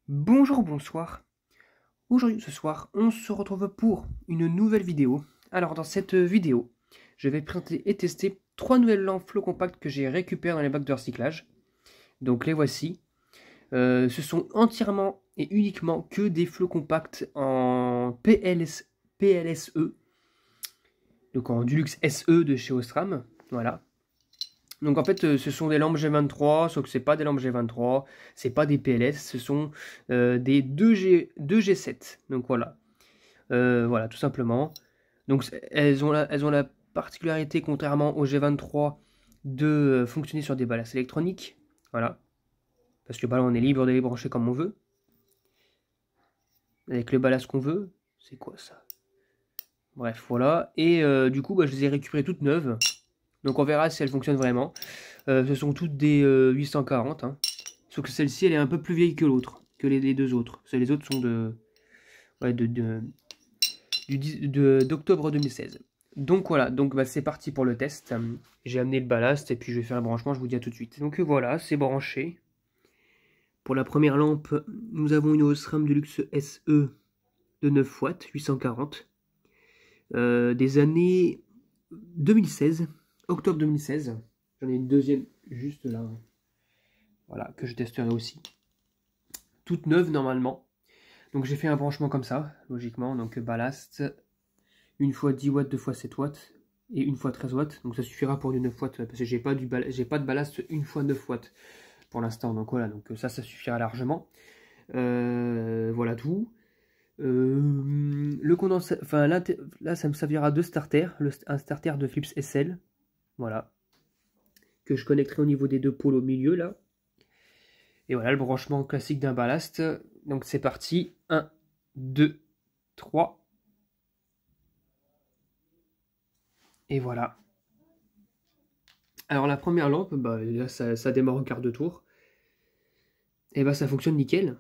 Bonjour, bonsoir. Aujourd'hui, ce soir, on se retrouve pour une nouvelle vidéo. Alors, dans cette vidéo, je vais présenter et tester 3 nouvelles lampes flow compactes que j'ai récupérées dans les bacs de recyclage. Donc, les voici. Ce sont entièrement et uniquement que des flots compacts en PLSE, donc en Dulux SE de chez Osram. Voilà. Donc en fait, ce sont des lampes G23, sauf que c'est pas des lampes G23, c'est pas des PLS, ce sont des 2G7. Donc voilà. Voilà, tout simplement. Donc elles ont la particularité, contrairement au G23, de fonctionner sur des ballasts électroniques. Voilà. Parce que bah, là, on est libre de les brancher comme on veut. Avec le ballast qu'on veut. C'est quoi ça? Bref, voilà. Et du coup, bah, je les ai récupérées toutes neuves. Donc on verra si elles fonctionnent vraiment. Ce sont toutes des 840. Hein. Sauf que celle-ci, elle est un peu plus vieille que l'autre. Que les deux autres. Les autres sont d'octobre 2016. Donc voilà, donc bah, c'est parti pour le test. J'ai amené le ballast et puis je vais faire le branchement, je vous dis à tout de suite. Donc voilà, c'est branché. Pour la première lampe, nous avons une Osram Deluxe SE de 9 watts, 840. Des années 2016, octobre 2016. J'en ai une deuxième juste là. Voilà, que je testerai aussi. Toute neuve normalement. Donc j'ai fait un branchement comme ça, logiquement. Donc ballast, une fois 10 watts, deux fois 7 watts. Et une fois 13 watts. Donc ça suffira pour du 9 watts. Parce que j'ai pas de ballast une fois 9 watts pour l'instant. Donc voilà, donc ça suffira largement. Voilà tout. Le condensateur, enfin là ça me servira de starter, un starter de Philips SL, voilà, que je connecterai au niveau des deux pôles au milieu là. Et voilà le branchement classique d'un ballast. Donc c'est parti, 1, 2, 3. Et voilà. Alors la première lampe, bah, là, ça démarre en quart de tour. Et bah ça fonctionne nickel.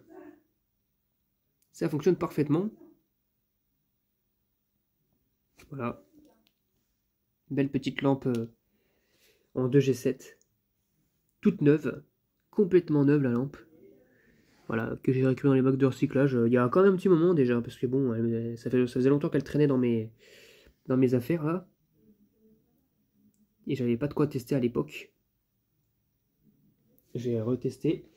Ça fonctionne parfaitement. Voilà. Belle petite lampe en 2G7. Toute neuve. Complètement neuve la lampe. Voilà, que j'ai récupéré dans les bacs de recyclage. Il y a quand même un petit moment déjà, parce que bon, ça faisait longtemps qu'elle traînait dans mes affaires là. Et j'avais pas de quoi tester à l'époque. Je vais retester.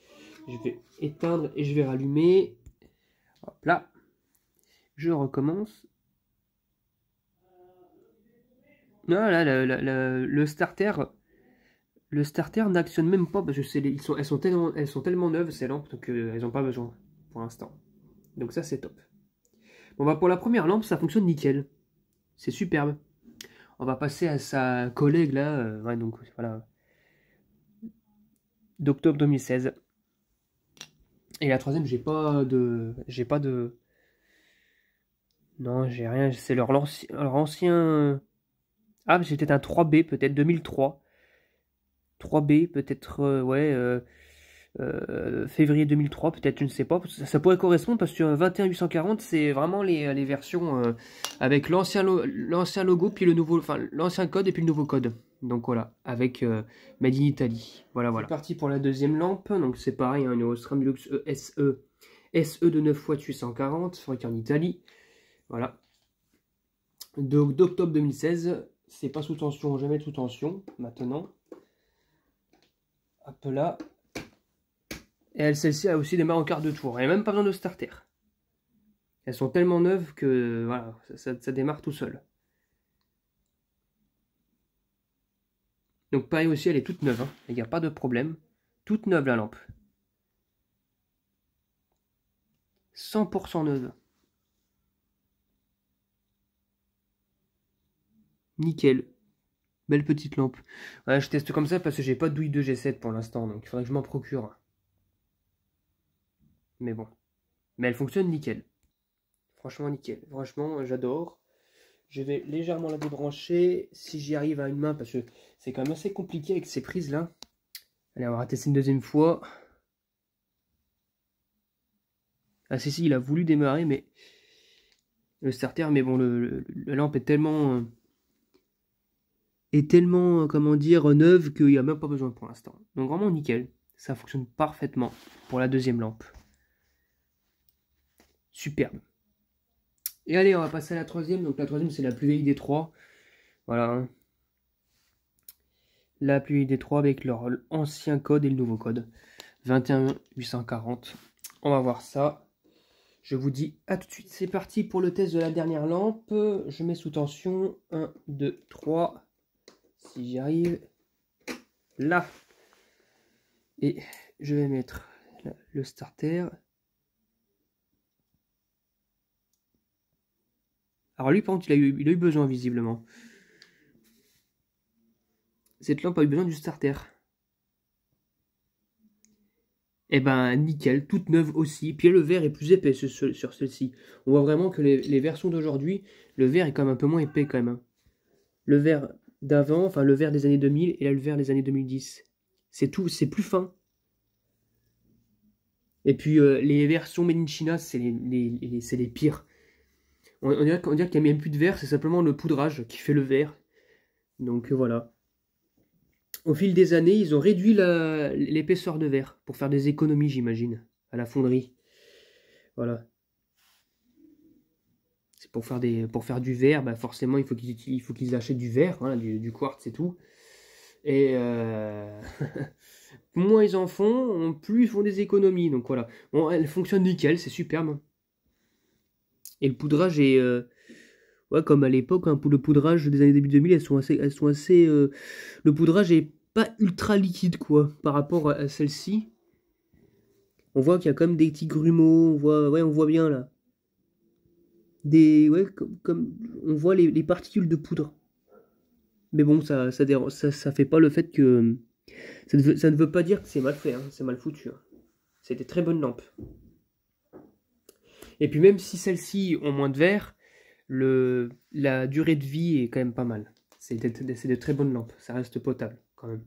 Je vais éteindre et je vais rallumer. Hop là. Je recommence. Voilà, le starter. Le starter n'actionne même pas parce que elles sont tellement neuves ces lampes donc elles n'ont pas besoin pour l'instant. Donc ça c'est top. Bon bah pour la première lampe ça fonctionne nickel. C'est superbe. On va passer à sa collègue là, ouais, donc voilà, d'octobre 2016. Et la troisième j'ai pas de, non j'ai rien, c'est leur ancien, ah j'ai peut-être un 3B peut-être 2003. 3B, peut-être, ouais, février 2003, peut-être, je ne sais pas. Ça pourrait correspondre parce que 21840, c'est vraiment les versions avec l'ancien logo, puis le nouveau, enfin, l'ancien code et puis le nouveau code. Donc voilà, avec Made in Italy. Voilà, voilà. C'est parti pour la deuxième lampe. Donc c'est pareil, hein, une Osram Deluxe SE de 9 watts 840, fabriqué en Italie. Voilà. D'octobre 2016, c'est pas sous tension, jamais sous tension maintenant. Hop là. Et celle-ci a aussi démarre en quart de tour. Elle n'a même pas besoin de starter. Elles sont tellement neuves que voilà, ça démarre tout seul. Donc pareil aussi, elle est toute neuve. Hein. Il n'y a pas de problème. Toute neuve la lampe. 100% neuve. Nickel. Belle petite lampe. Ouais, je teste comme ça parce que j'ai pas de douille de G7 pour l'instant. Donc il faudrait que je m'en procure. Mais bon. Mais elle fonctionne nickel. Franchement nickel. Franchement, j'adore. Je vais légèrement la débrancher si j'y arrive à une main parce que c'est quand même assez compliqué avec ces prises là. Allez, on va tester une deuxième fois. Ah si, il a voulu démarrer, mais le starter, mais bon, la lampe est tellement, comment dire, neuve qu'il n'y a même pas besoin pour l'instant. Donc vraiment nickel. Ça fonctionne parfaitement pour la deuxième lampe. superbe. Et allez, on va passer à la troisième. Donc la troisième, c'est la plus vieille des trois. Voilà. La plus vieille des trois avec leur ancien code et le nouveau code. 21840. On va voir ça. Je vous dis à tout de suite. C'est parti pour le test de la dernière lampe. Je mets sous tension. 1, 2, 3. Si j'y arrive. Là. Et je vais mettre le starter. Alors lui, par contre, il a eu besoin visiblement. Cette lampe a eu besoin du starter. Et ben nickel, toute neuve aussi. Puis le verre est plus épais sur celle-ci. On voit vraiment que les versions d'aujourd'hui, le verre est quand même un peu moins épais quand même. Hein. Le verre d'avant, enfin le verre des années 2000 et là le verre des années 2010. C'est tout, c'est plus fin. Et puis les versions made in China, c'est les pires. On dirait qu'il n'y a même plus de verre, c'est simplement le poudrage qui fait le verre. Donc voilà. Au fil des années, ils ont réduit l'épaisseur de verre pour faire des économies, j'imagine, à la fonderie. Voilà. C'est pour faire du verre, bah forcément, il faut qu'ils achètent du verre, hein, du quartz et tout. Et moins ils en font, plus ils font des économies. Donc voilà. Bon, elle fonctionne nickel, c'est superbe. Et le poudrage est... ouais, comme à l'époque, hein, pour le poudrage des années début 2000, elles sont assez le poudrage est pas ultra liquide, quoi, par rapport à celle-ci. On voit qu'il y a quand même des petits grumeaux, on voit bien, là. Ouais, comme on voit les particules de poudre. Mais bon, ça fait pas le fait que... Ça ne veut pas dire que c'est mal fait, hein, c'est mal foutu. Hein. C'est des très bonnes lampes. Et puis même si celles-ci ont moins de verre, la durée de vie est quand même pas mal. C'est de très bonnes lampes, ça reste potable quand même.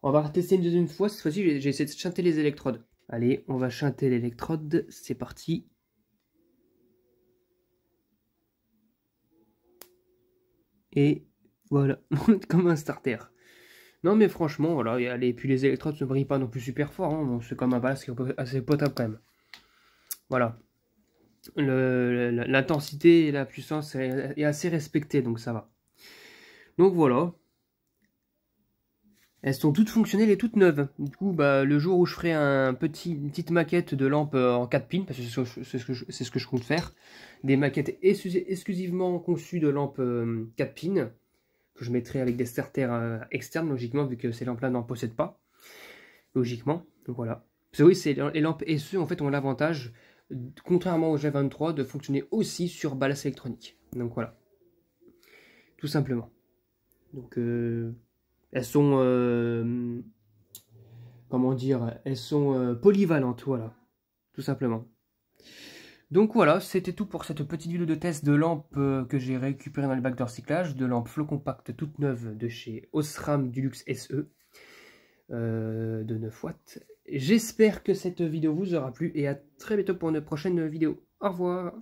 On va tester une deuxième fois, cette fois-ci j'ai essayé de chanter les électrodes. Allez, on va chanter l'électrode, c'est parti. Et voilà, comme un starter. Non mais franchement, voilà, et puis les électrodes ne brillent pas non plus super fort, hein. Bon, c'est comme un balai assez potable quand même. Voilà. L'intensité et la puissance est assez respectée, donc ça va. Donc voilà. Elles sont toutes fonctionnelles et toutes neuves. Du coup, bah, le jour où je ferai une petite maquette de lampe en 4 pins, parce que c'est ce que je compte faire, des maquettes exclusivement conçues de lampes 4 pins, que je mettrai avec des starters externes, logiquement, vu que ces lampes-là n'en possèdent pas. Logiquement, donc voilà. Parce que oui, les lampes SE, en fait, ont l'avantage, contrairement au G23, de fonctionner aussi sur ballast électronique. Donc voilà. Tout simplement. Donc, elles sont... comment dire, elles sont polyvalentes, voilà, tout simplement. Donc voilà, c'était tout pour cette petite vidéo de test de lampes que j'ai récupérée dans les bacs de recyclage, de lampes Flow Compact toutes neuves de chez Osram Dulux SE, de 9 watts. J'espère que cette vidéo vous aura plu et à très bientôt pour une prochaine vidéo. Au revoir.